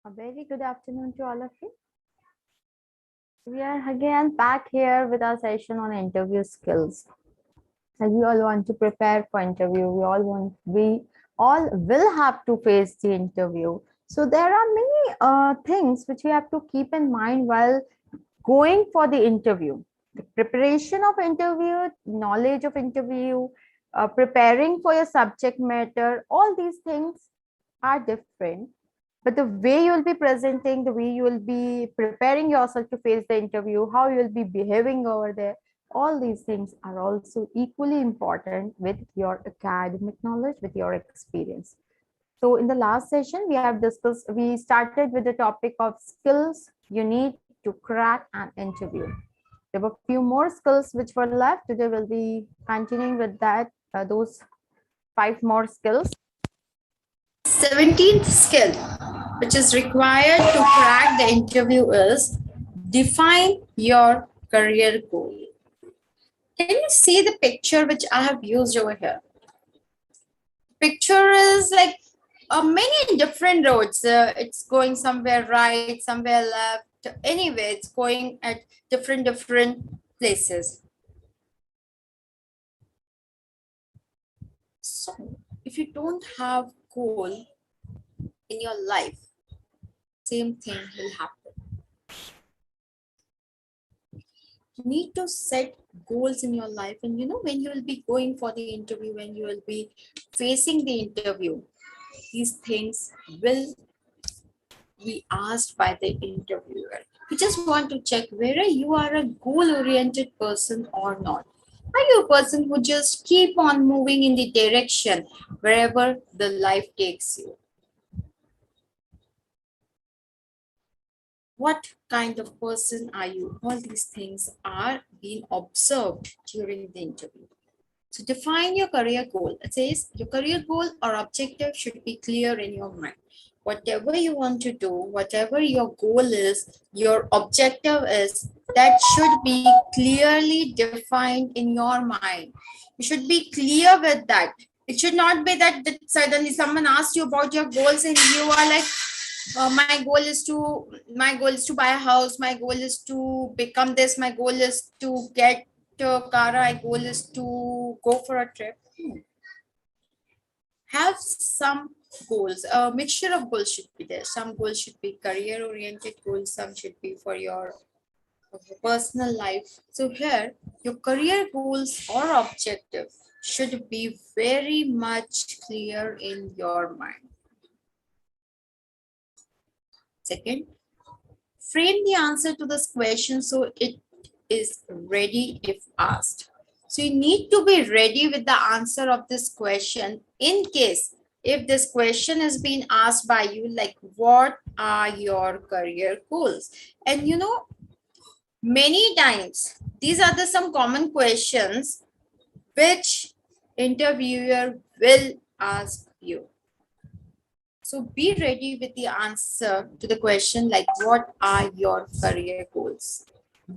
A very good afternoon to all of you. We are again back here with our session on interview skills. As we all want to prepare for interview, we all will have to face the interview. So there are many things which we have to keep in mind while going for the interview. The preparation of interview, knowledge of interview, preparing for your subject matter, all these things are different. But the way you will be presenting, the way you will be preparing yourself to face the interview, how you will be behaving over there, all these things are also equally important with your academic knowledge, with your experience. So in the last session, we started with the topic of skills you need to crack an interview. There were a few more skills which were left. Today we'll be continuing with those 5 more skills. 17th skill which is required to crack the interview is define your career goal. Can you see the picture which I have used over here? Picture is like many different roads. It's going somewhere right, somewhere left. Anyway, it's going at different places. So if you don't have goal in your life, same thing will happen. You need to set goals in your life, and when you will be going for the interview, when you will be facing the interview, these things will be asked by the interviewer. You just want to check whether you are a goal-oriented person or not. Are you a person who just keep on moving in the direction wherever the life takes you? What kind of person are you? All these things are being observed during the interview. So define your career goal. It says your career goal or objective should be clear in your mind. Whatever you want to do, whatever your goal is, your objective is, that should be clearly defined in your mind. You should be clear with that. It should not be that suddenly someone asks you about your goals and you are like, my goal is to buy a house, my goal is to become this, my goal is to get a car, my goal is to go for a trip. Have some goals. A mixture of goals should be there. Some goals should be career oriented goals, some should be for your personal life. So here your career goals or objective should be very much clear in your mind. Second, frame the answer to this question so it is ready if asked. So you need to be ready with the answer of this question in case if this question is being asked by you, like what are your career goals? And many times these are some common questions which interviewer will ask you. So be ready with the answer to the question like what are your career goals?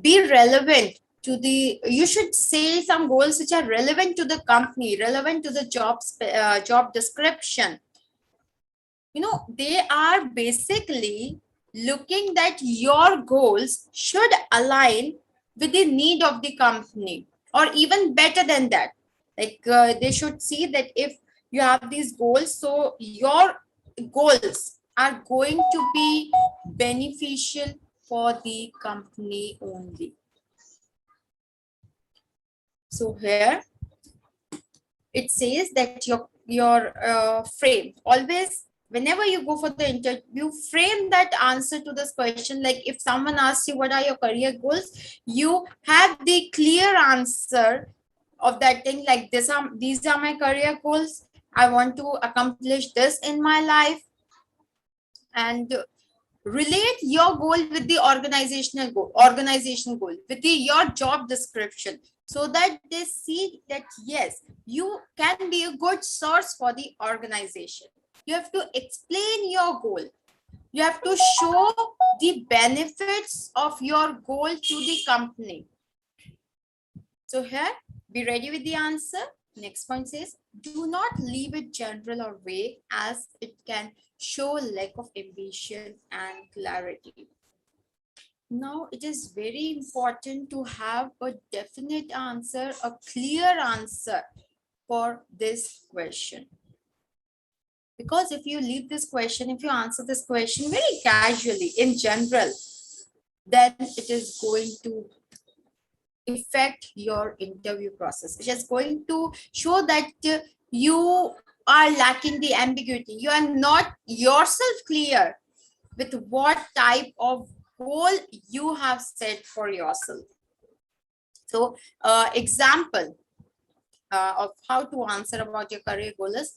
Be relevant to you should say some goals which are relevant to the company, relevant to the job description. They are basically looking that your goals should align with the need of the company or even better than that. Like they should see that if you have these goals, so your goals are going to be beneficial for the company only. So here it says that your frame always, whenever you go for the interview, frame that answer to this question. Like if someone asks you what are your career goals, you have the clear answer of that thing, like these are my career goals. I want to accomplish this in my life. And relate your goal with the organization goal with your job description, so that they see that yes, you can be a good source for the organization. You have to explain your goal. You have to show the benefits of your goal to the company. So here, be ready with the answer. Next point says, do not leave it general or vague as it can show lack of ambition and clarity. Now, it is very important to have a definite answer, a clear answer for this question. Because if you leave this question, if you answer this question very casually in general, then it is going to affect your interview process. It is going to show that you are lacking the ambiguity. You are not yourself clear with what type of goal you have set for yourself. So, example of how to answer about your career goal is,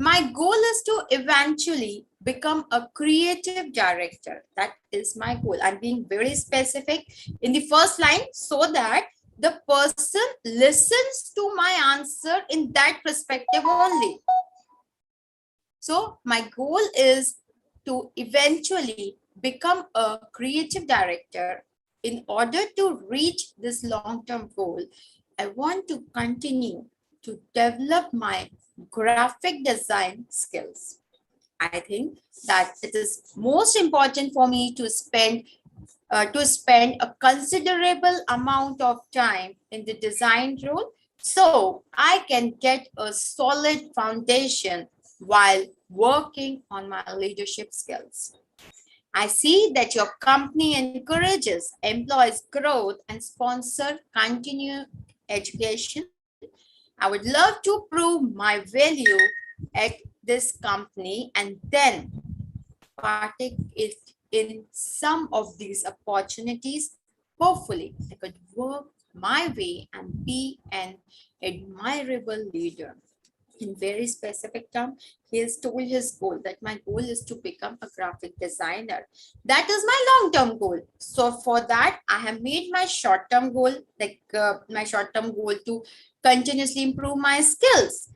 my goal is to eventually become a creative director. That is my goal. I'm being very specific in the first line so that the person listens to my answer in that perspective only. So my goal is to eventually become a creative director. In order to reach this long-term goal, I want to continue to develop my graphic design skills. I think that it is most important for me to spend a considerable amount of time in the design role so I can get a solid foundation while working on my leadership skills. I see that your company encourages employees' growth and sponsor continued education. I would love to prove my value at this company and then partake it in some of these opportunities. Hopefully, I could work my way and be an admirable leader. In very specific term, he has told his goal that my goal is to become a graphic designer. That is my long-term goal. So for that, I have made my short-term goal, to continuously improve my skills.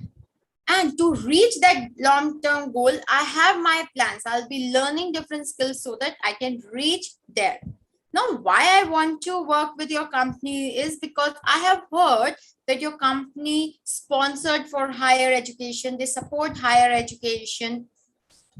And to reach that long-term goal, I have my plans. I'll be learning different skills so that I can reach there. Now, why I want to work with your company is because I have heard that your company sponsored for higher education. They support higher education.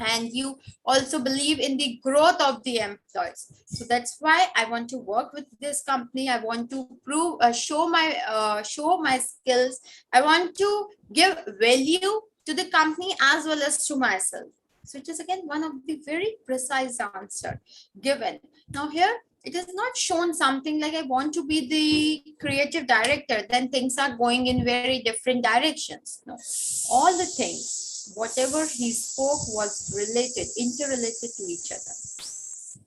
And you also believe in the growth of the employees. So that's why I want to work with this company. I want to prove, show my skills. I want to give value to the company as well as to myself. So it is again one of the very precise answer given. Now here, it is not shown something like I want to be the creative director, then things are going in very different directions. No, all the things, whatever he spoke was related, interrelated to each other.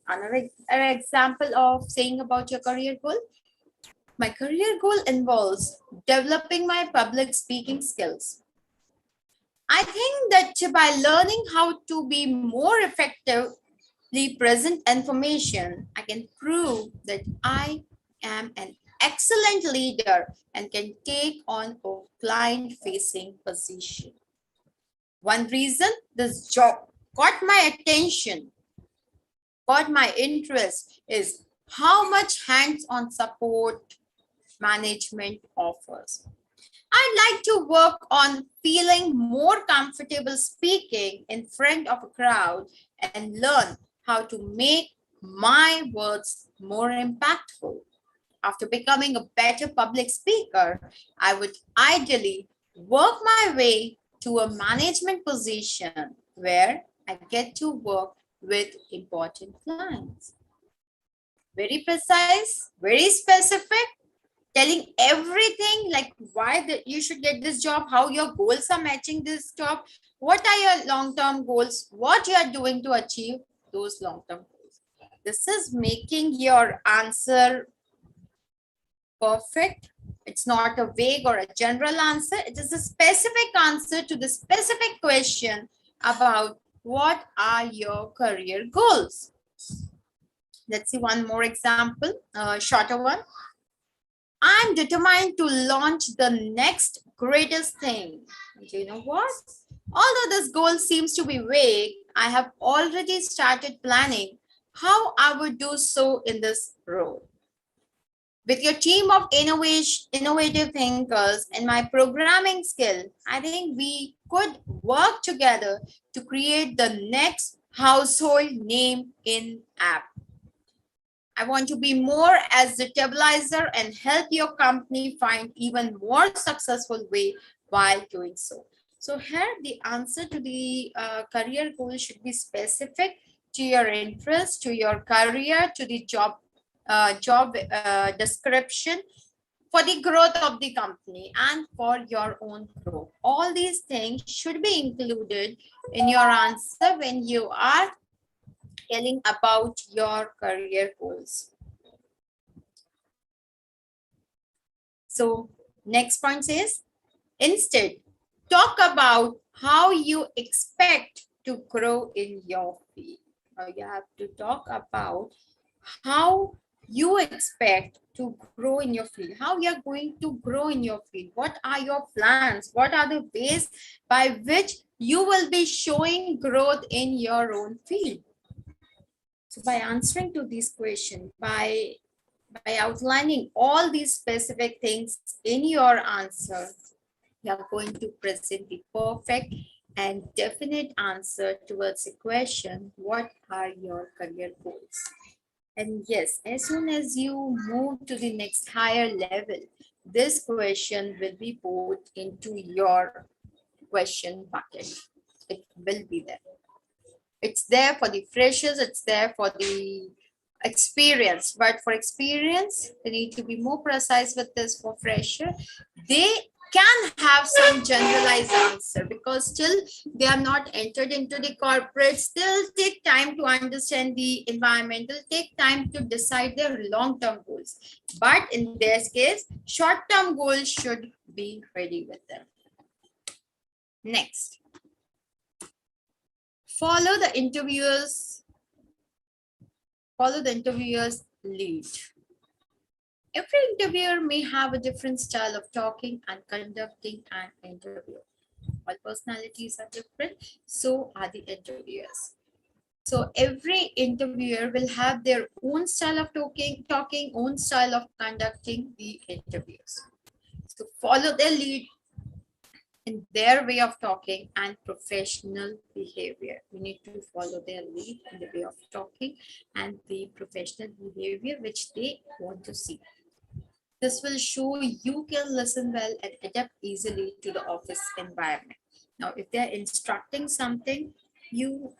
Another example of saying about your career goal. My career goal involves developing my public speaking skills. I think that by learning how to be more effectively present information, I can prove that I am an excellent leader and can take on a client-facing position. One reason this job caught my attention, caught my interest, is how much hands-on support management offers. I'd like to work on feeling more comfortable speaking in front of a crowd and learn how to make my words more impactful. After becoming a better public speaker, I would ideally work my way to a management position where I get to work with important clients. Very precise, very specific, telling everything like why you should get this job, how your goals are matching this job, what are your long-term goals, what you are doing to achieve those long-term goals. This is making your answer perfect. It's not a vague or a general answer. It is a specific answer to the specific question about what are your career goals. Let's see one more example, a shorter one. I'm determined to launch the next greatest thing. Do you know what? Although this goal seems to be vague, I have already started planning how I would do so in this role. with your team of innovative thinkers and my programming skill, I think we could work together to create the next household name in app. I want to be more as the stabilizer and help your company find even more successful way while doing so. So here the answer to the career goal should be specific to your interest, to your career, to the job description, for the growth of the company and for your own growth. All these things should be included in your answer when you are telling about your career goals. So next point says, instead, talk about how you expect to grow in your field. Now you have to talk about how you expect to grow in your field, how you are going to grow in your field, what are your plans, what are the ways by which you will be showing growth in your own field. So by answering to this question, by outlining all these specific things in your answer, you are going to present the perfect and definite answer towards the question, what are your career goals? And yes, as soon as you move to the next higher level, this question will be put into your question bucket. It will be there. It's there for the freshers, it's there for the experience, but for experience, they need to be more precise with this. For fresher, they can have some generalized answer because still they are not entered into the corporate, still take time to understand the environment, will take time to decide their long-term goals. But in this case, short-term goals should be ready with them. Next, follow the interviewer's lead. Every interviewer may have a different style of talking and conducting an interview. All personalities are different, so are the interviewers. So every interviewer will have their own style of talking, own style of conducting the interviews. So follow their lead in their way of talking and professional behavior. We need to follow their lead in the way of talking and the professional behavior which they want to see. This will show you can listen well and adapt easily to the office environment. Now, if they're instructing something, you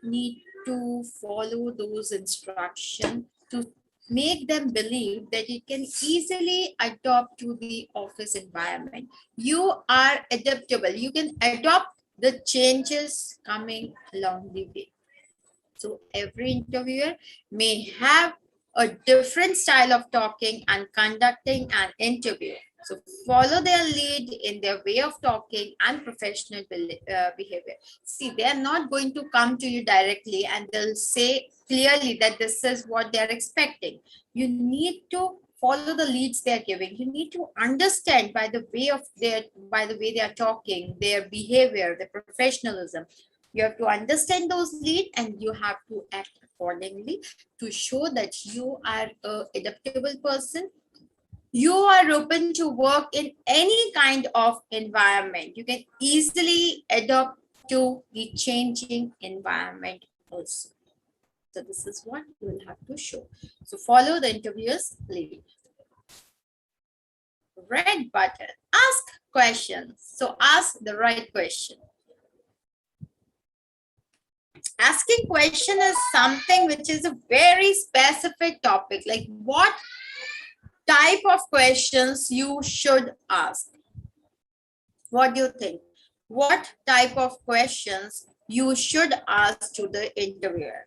need to follow those instructions to make them believe that you can easily adapt to the office environment. You are adaptable. You can adopt the changes coming along the way. So every interviewer may have a different style of talking and conducting an interview. So follow their lead in their way of talking and professional behavior. See, they are not going to come to you directly and they'll say clearly that this is what they're expecting. You need to follow the leads they're giving. You need to understand by the way they are talking, their behavior, their professionalism. You have to understand those leads and you have to act accordingly to show that you are an adaptable person. You are open to work in any kind of environment. You can easily adapt to the changing environment also. So this is what you will have to show. So follow the interviewer's lead. Red button, ask questions. So ask the right question. Asking question is something which is a very specific topic, like what type of questions you should ask. What do you think? What type of questions you should ask to the interviewer?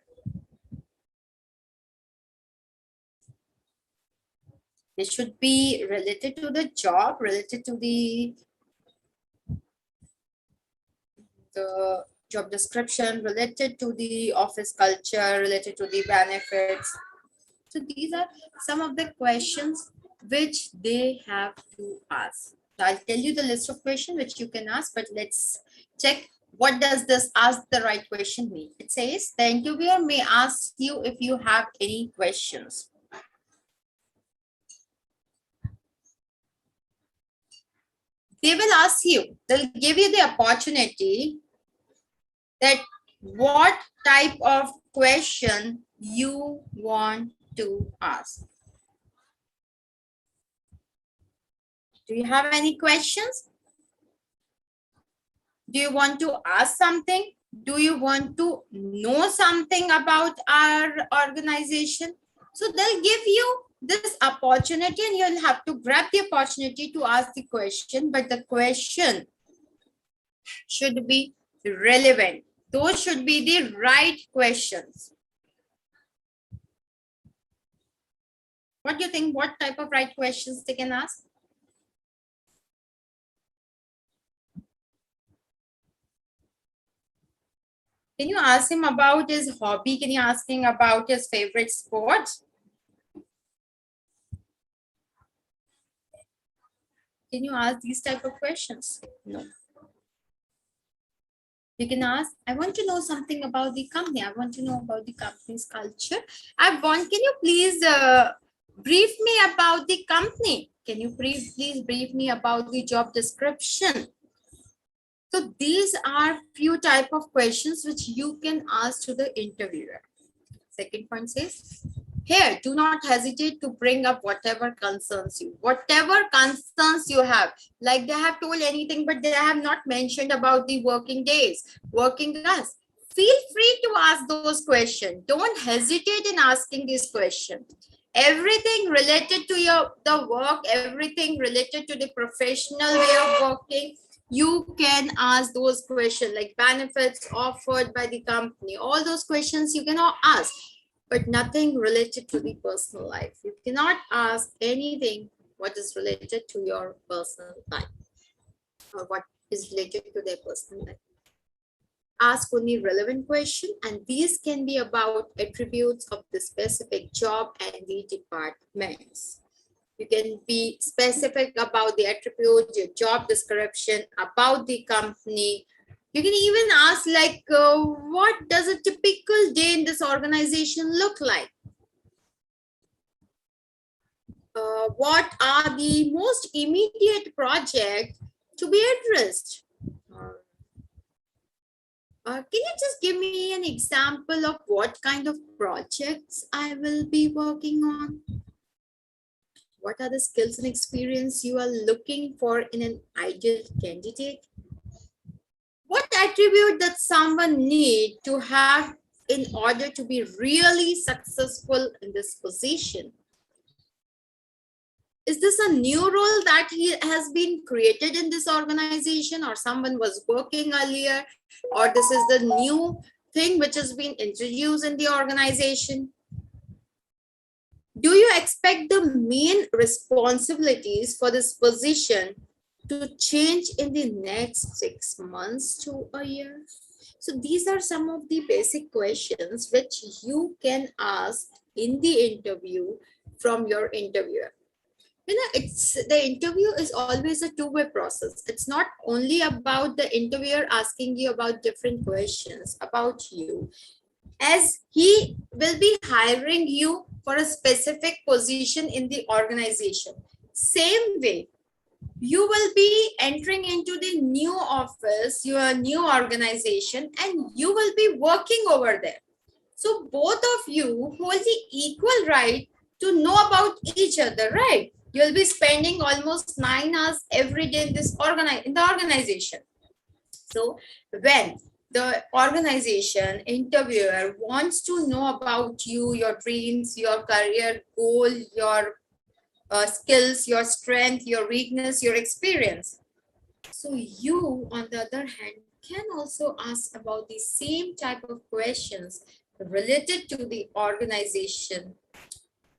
They should be related to the job, related to the job description, related to the office culture, related to the benefits. So these are some of the questions which they have to ask. So I'll tell you the list of questions which you can ask, but let's check what does this ask the right question mean. It says the interviewer may ask you if you have any questions. they will ask you, they'll give you the opportunity that what type of question you want to ask. Do you have any questions? Do you want to ask something? Do you want to know something about our organization? So they'll give you this opportunity and you'll have to grab the opportunity to ask the question, but the question should be relevant. Those should be the right questions. What do you think? What type of right questions they can ask? Can you ask him about his hobby? Can you ask him about his favorite sport? Can you ask these type of questions? No. You can ask, I want to know something about the company. I want to know about the company's culture. Can you please brief me about the company? Can you please brief me about the job description? So these are few type of questions which you can ask to the interviewer. Second point says, here, do not hesitate to bring up whatever concerns you. Whatever concerns you have, like they have told anything, but they have not mentioned about the working days, working hours. Feel free to ask those questions. Don't hesitate in asking these questions. Everything related to the work, everything related to the professional way of working, you can ask those questions like benefits offered by the company. All those questions you cannot ask, but nothing related to the personal life. You cannot ask anything what is related to your personal life or what is related to their personal life. Ask only relevant question, and these can be about attributes of the specific job and the departments. You can be specific about the attribute, your job description, about the company. You can even ask like, what does a typical day in this organization look like? What are the most immediate projects to be addressed? Can you just give me an example of what kind of projects I will be working on? What are the skills and experience you are looking for in an ideal candidate? What attribute does someone need to have in order to be really successful in this position? Is this a new role that has been created in this organization, or someone was working earlier, or this is the new thing which has been introduced in the organization? Do you expect the main responsibilities for this position to change in the next 6 months to a year? So these are some of the basic questions which you can ask in the interview from your interviewer. You know, the interview is always a two-way process. It's not only about the interviewer asking you about different questions about you, as he will be hiring you for a specific position in the organization. Same way, you will be entering into the new office, your new organization, and you will be working over there. So both of you hold the equal right to know about each other, right? You'll be spending almost 9 hours every day in the organization. So when the organization interviewer wants to know about you, your dreams, your career goal, your skills, your strength, your weakness, your experience. So you, on the other hand, can also ask about the same type of questions related to the organization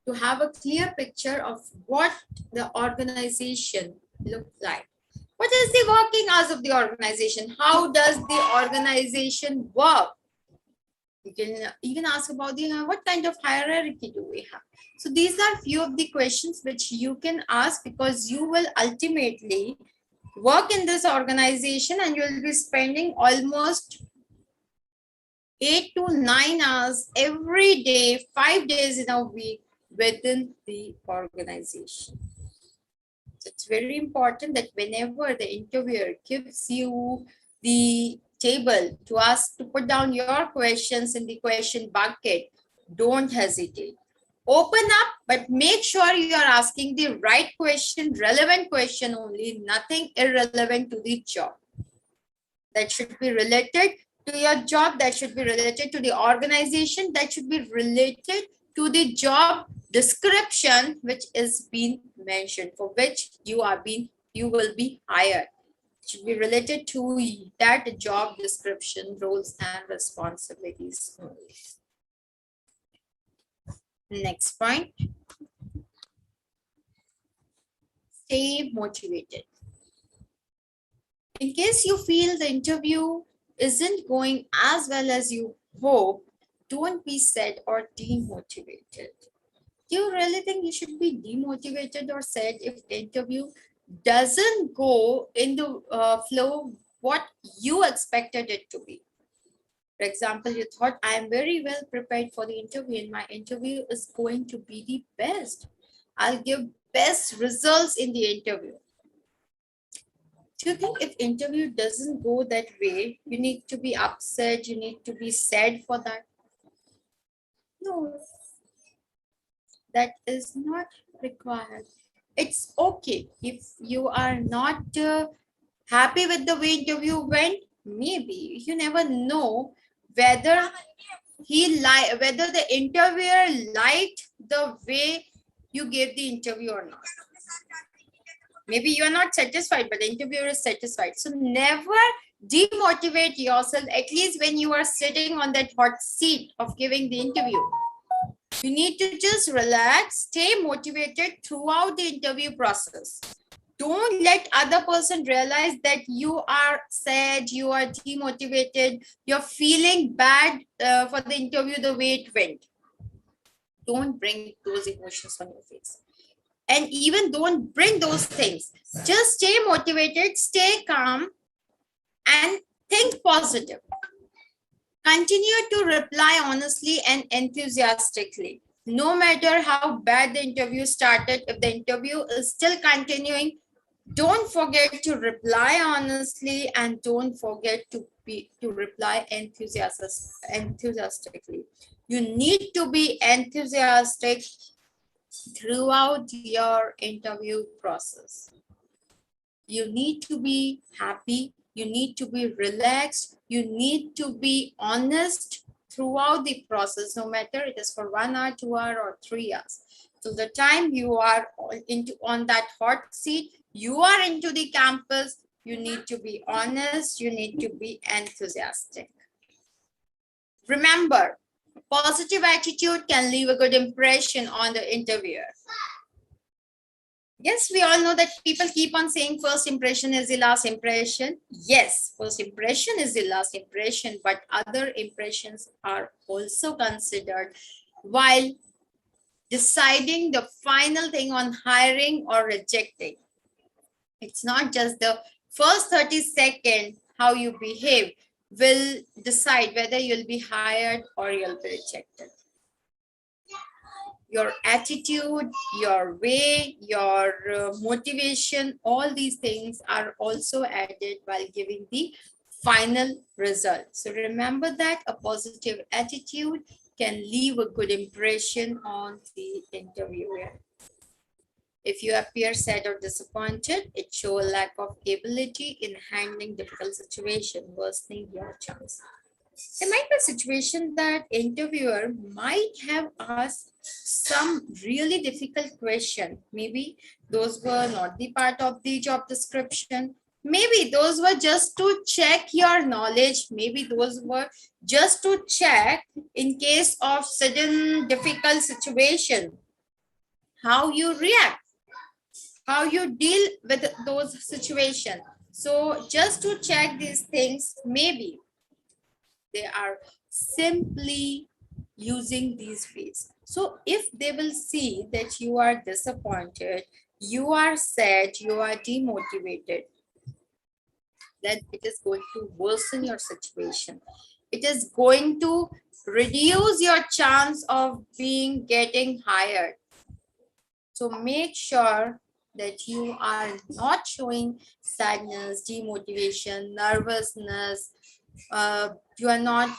to have a clear picture of what the organization looks like. What is the working hours of the organization? How does the organization work? You can even ask about the what kind of hierarchy do we have? So these are few of the questions which you can ask, because you will ultimately work in this organization and you will be spending almost 8 to 9 hours every day, 5 days in a week within the organization. It's very important that whenever the interviewer gives you the table to ask to put down your questions in the question bucket, don't hesitate. Open up, but make sure you are asking the right question, relevant question only, nothing irrelevant to the job. That should be related to your job, that should be related to the organization, that should be related to the job description which is being mentioned, for which you will be hired. It should be related to that job description, roles and responsibilities only. Next point, stay motivated. In case you feel the interview isn't going as well as you hope, don't be sad or demotivated. Do you really think you should be demotivated or sad if the interview doesn't go in the flow what you expected it to be? For example, you thought, I am very well prepared for the interview and my interview is going to be the best. I'll give best results in the interview. Do you think if interview doesn't go that way, you need to be upset, you need to be sad for that? No, that is not required. It's okay if you are not happy with the way interview went. Maybe you never know whether whether the interviewer liked the way you gave the interview or not. Maybe you are not satisfied, but the interviewer is satisfied. So never demotivate yourself, at least when you are sitting on that hot seat of giving the interview. You need to just relax, stay motivated throughout the interview process. Don't let other person realize that you are sad, you are demotivated, you're feeling bad for the interview the way it went. Don't bring those emotions on your face. And even don't bring those things. Just stay motivated, stay calm, and think positive. Continue to reply honestly and enthusiastically. No matter how bad the interview started, if the interview is still continuing, don't forget to reply honestly and don't forget to reply enthusiastically. You need to be enthusiastic throughout your interview process. You need to be happy, you need to be relaxed, you need to be honest throughout the process, no matter it is for 1 hour, 2 hours, or 3 hours. Till the time you are on that hot seat, you are into the campus, you need to be honest, you need to be enthusiastic. Remember, positive attitude can leave a good impression on the interviewer. Yes, we all know that people keep on saying first impression is the last impression. Yes, first impression is the last impression, but other impressions are also considered while deciding the final thing on hiring or rejecting. It's not just the first 30 seconds how you behave will decide whether you'll be hired or you'll be rejected. Your attitude, your way, your motivation, all these things are also added while giving the final result. So remember that a positive attitude can leave a good impression on the interviewer. If you appear sad or disappointed, it shows a lack of ability in handling difficult situations, worsening your chance. There might be a situation that interviewer might have asked some really difficult question. Maybe those were not the part of the job description. Maybe those were just to check your knowledge. Maybe those were just to check in case of sudden difficult situation, how you react, how you deal with those situations. So just to check these things, maybe they are simply using these ways. So if they will see that you are disappointed, you are sad, you are demotivated, then it is going to worsen your situation. It is going to reduce your chance of getting hired. So make sure that you are not showing sadness, demotivation, nervousness, you are not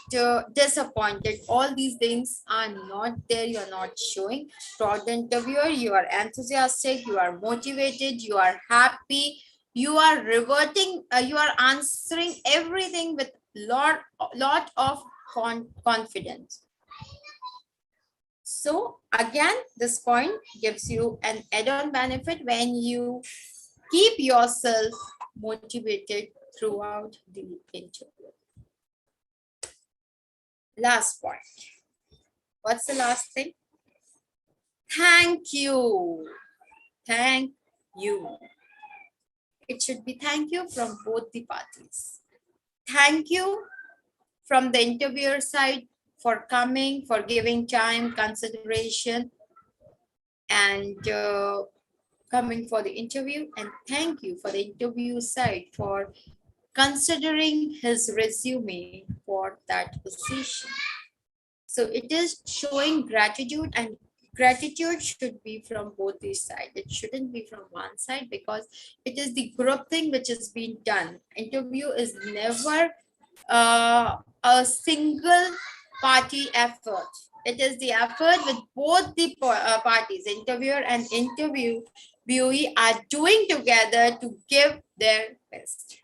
disappointed. All these things are not there. You are not showing. Throughout the interviewer, you are enthusiastic, you are motivated, you are happy, you are reverting, you are answering everything with lot of confidence. So again, this point gives you an add-on benefit when you keep yourself motivated throughout the interview. Last point. What's the last thing? Thank you. Thank you. It should be thank you from both the parties. Thank you from the interviewer side for coming, for giving time, consideration, and coming for the interview. And thank you for the interview side for considering his resume for that position. So it is showing gratitude, and gratitude should be from both these sides. It shouldn't be from one side, because it is the group thing which is being done. Interview is never a single party effort. It is the effort with both the parties, interviewer and interviewee, are doing together to give their best.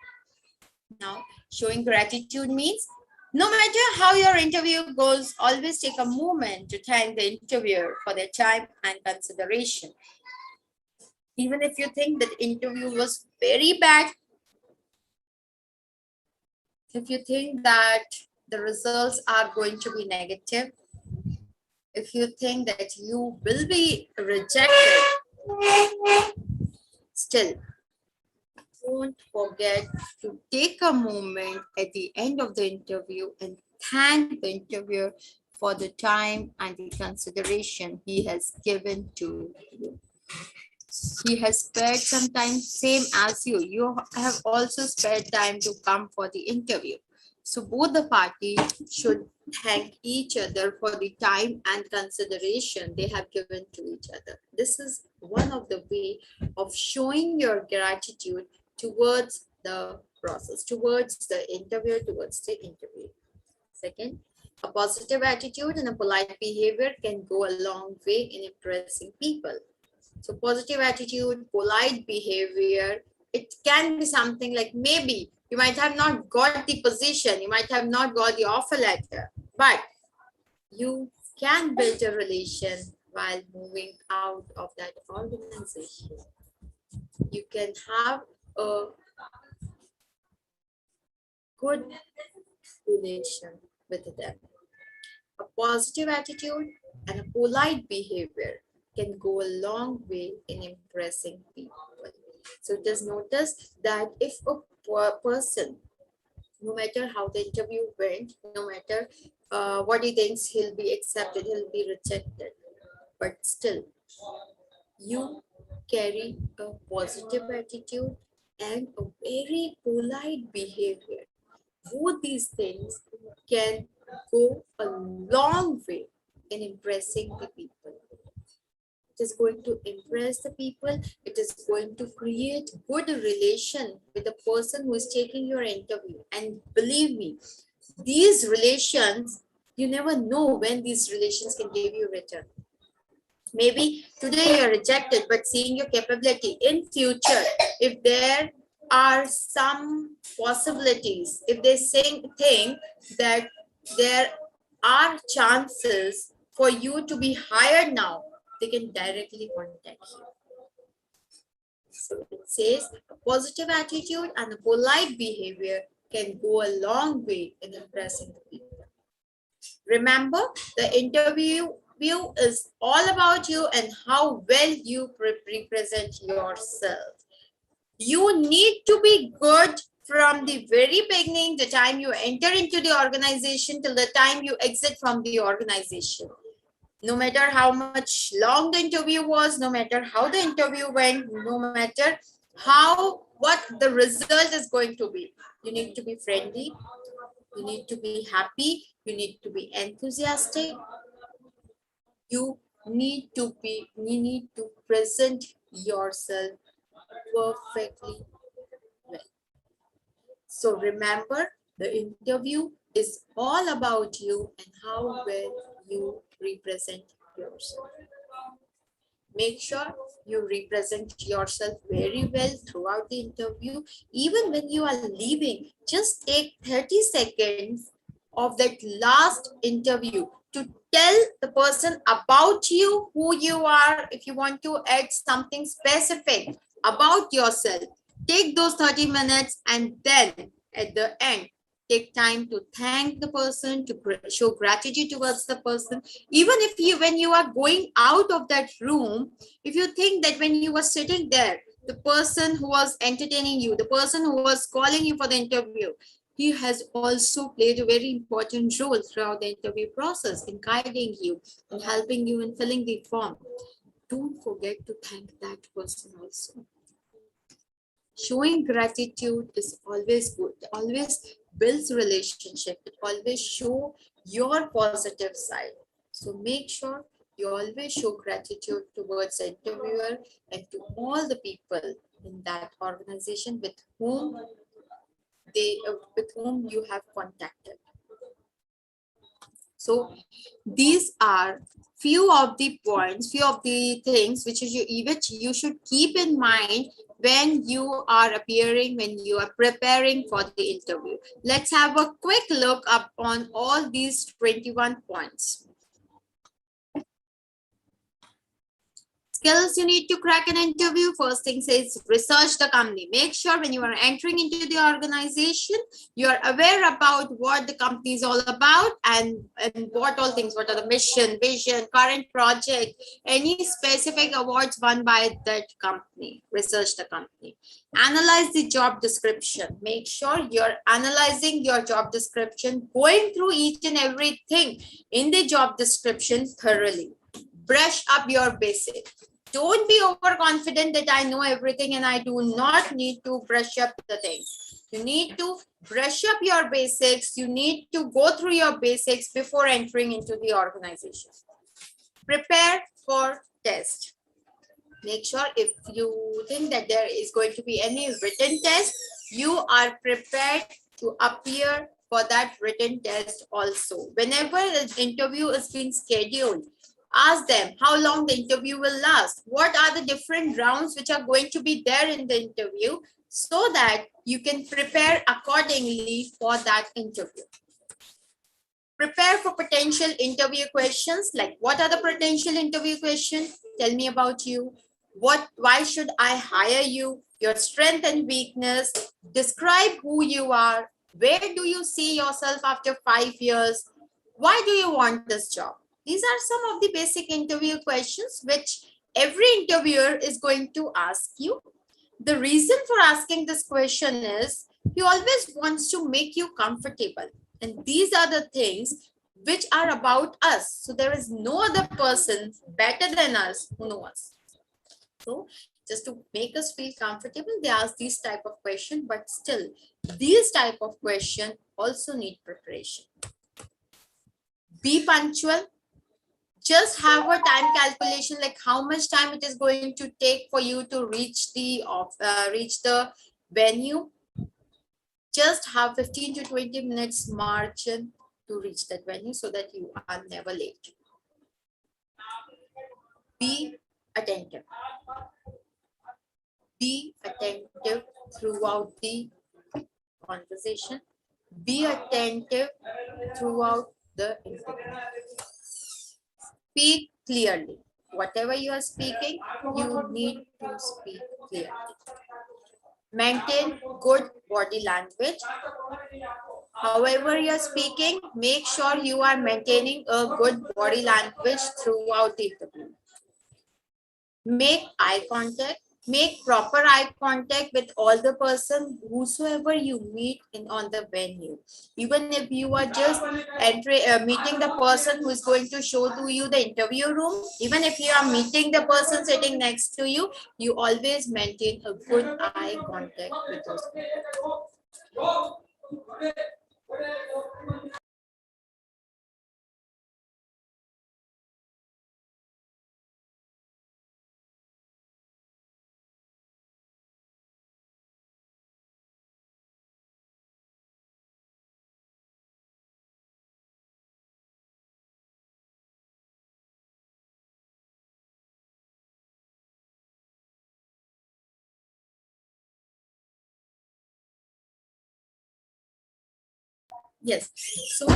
Now, showing gratitude means no matter how your interview goes, always take a moment to thank the interviewer for their time and consideration. Even if you think that interview was very bad, if you think that the results are going to be negative, if you think that you will be rejected, still, don't forget to take a moment at the end of the interview and thank the interviewer for the time and the consideration he has given to you. He has spared some time, same as you. You have also spared time to come for the interview. So both the parties should thank each other for the time and consideration they have given to each other. This is one of the way of showing your gratitude towards the process, towards the interviewer, towards the interview. Second, a positive attitude and a polite behavior can go a long way in impressing people. So positive attitude, polite behavior, it can be something like, maybe you might have not got the position, you might have not got the offer letter, but you can build a relation while moving out of that organization. You can have a good relation with them. A positive attitude and a polite behavior can go a long way in impressing people. So just notice that if a person, no matter how the interview went, no matter what he thinks, he'll be accepted, he'll be rejected, but still you carry a positive attitude and a very polite behavior. Both these things can go a long way in impressing the people. It is going to impress the people. It is going to create good relation with the person who is taking your interview. And believe me, these relations, you never know when these relations can give you return. Maybe today you're rejected, but seeing your capability in future, if there are some possibilities, if they think that there are chances for you to be hired now, they can directly contact you. So it says a positive attitude and a polite behavior can go a long way in impressing the people. Remember, the interview is all about you and how well you represent yourself. You need to be good from the very beginning, the time you enter into the organization till the time you exit from the organization. No matter how much long the interview was, no matter how the interview went, no matter what the result is going to be, you need to be friendly, you need to be happy, you need to be enthusiastic, you you need to present yourself perfectly well. So remember, the interview is all about you and how well you represent yourself. Make sure you represent yourself very well throughout the interview. Even when you are leaving, just take 30 seconds of that last interview to tell the person about you, who you are. If you want to add something specific about yourself, take those 30 minutes, and then at the end, take time to thank the person, to show gratitude towards the person. Even if you, when you are going out of that room, if you think that when you were sitting there, the person who was entertaining you, the person who was calling you for the interview, he has also played a very important role throughout the interview process in guiding you and helping you in filling the form. Don't forget to thank that person also. Showing gratitude is always good. It always builds relationship. It always show your positive side. So make sure you always show gratitude towards the interviewer and to all the people in that organization with whom you have contacted. So these are few of the points, few of the things which you should keep in mind when you are appearing, when you are preparing for the interview. Let's have a quick look up on all these 21 points. Skills you need to crack an interview. First thing says research the company. Make sure when you are entering into the organization, you are aware about what the company is all about and what all things, what are the mission, vision, current project, any specific awards won by that company. Research the company. Analyze the job description. Make sure you're analyzing your job description, going through each and everything in the job description thoroughly. Brush up your basic. Don't be overconfident that I know everything and I do not need to brush up the things. You need to brush up your basics. You need to go through your basics before entering into the organization. Prepare for test. Make sure if you think that there is going to be any written test, you are prepared to appear for that written test also. Whenever an interview is being scheduled, ask them how long the interview will last. What are the different rounds which are going to be there in the interview so that you can prepare accordingly for that interview. Prepare for potential interview questions, like what are the potential interview questions? Tell me about you. Why should I hire you? Your strength and weakness. Describe who you are. Where do you see yourself after 5 years? Why do you want this job? These are some of the basic interview questions which every interviewer is going to ask you. The reason for asking this question is he always wants to make you comfortable. And these are the things which are about us. So there is no other person better than us who knows us. So just to make us feel comfortable, they ask these type of question, but still these type of question also need preparation. Be punctual. Just have a time calculation, like how much time it is going to take for you to reach the venue. Just have 15 to 20 minutes margin to reach that venue so that you are never late. Be attentive. Be attentive throughout the conversation. Be attentive throughout the interview. Speak clearly. Whatever you are speaking, you need to speak clearly. Maintain good body language. However you are speaking, make sure you are maintaining a good body language throughout the interview. Make eye contact. Make proper eye contact with all the person whosoever you meet on the venue. Even if you are just meeting the person who is going to show to you the interview room, even if you are meeting the person sitting next to you, you always maintain a good eye contact with those people. Yes. So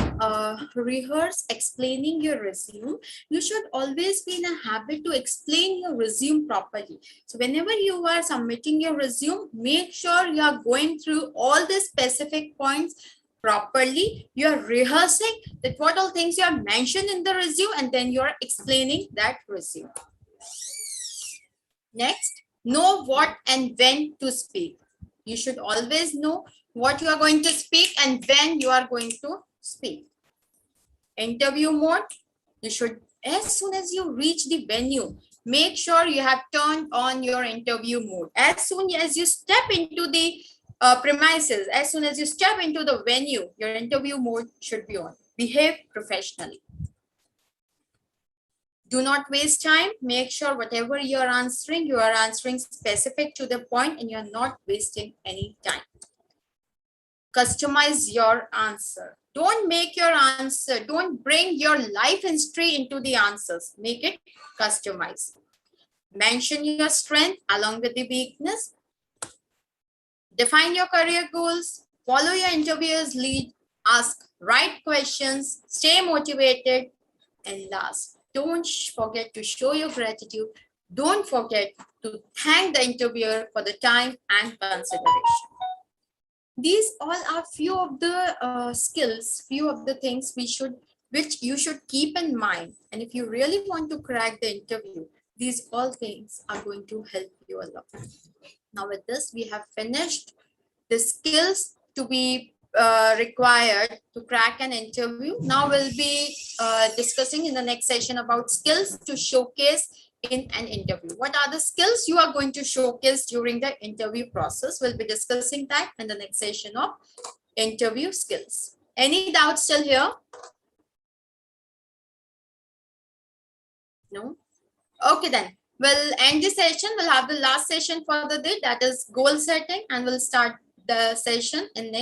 rehearse explaining your resume. You should always be in a habit to explain your resume properly. So whenever you are submitting your resume, make sure you are going through all the specific points properly. You are rehearsing that what all things you have mentioned in the resume, and then you are explaining that resume. Next, know what and when to speak. You should always know what you are going to speak and when you are going to speak. Interview mode, you should, as soon as you reach the venue, make sure you have turned on your interview mode. As soon as you step into the premises, as soon as you step into the venue, your interview mode should be on. Behave professionally. Do not waste time. Make sure whatever you are answering specific to the point and you're not wasting any time. Customize your answer. Don't make your answer, don't bring your life history into the answers. Make it customized. Mention your strength along with the weakness. Define your career goals. Follow your interviewer's lead. Ask right questions. Stay motivated. And last, don't forget to show your gratitude. Don't forget to thank the interviewer for the time and consideration. These all are few of the skills, few of the things which you should keep in mind. And if you really want to crack the interview, these all things are going to help you a lot. Now with this, we have finished the skills to be required to crack an interview. Now we'll be discussing in the next session about skills to showcase in an interview. What are the skills you are going to showcase during the interview process? We'll be discussing that in the next session of interview skills. Any doubts still here? No? Okay then. We'll end the session. We'll have the last session for the day, that is goal setting, and we'll start the session in next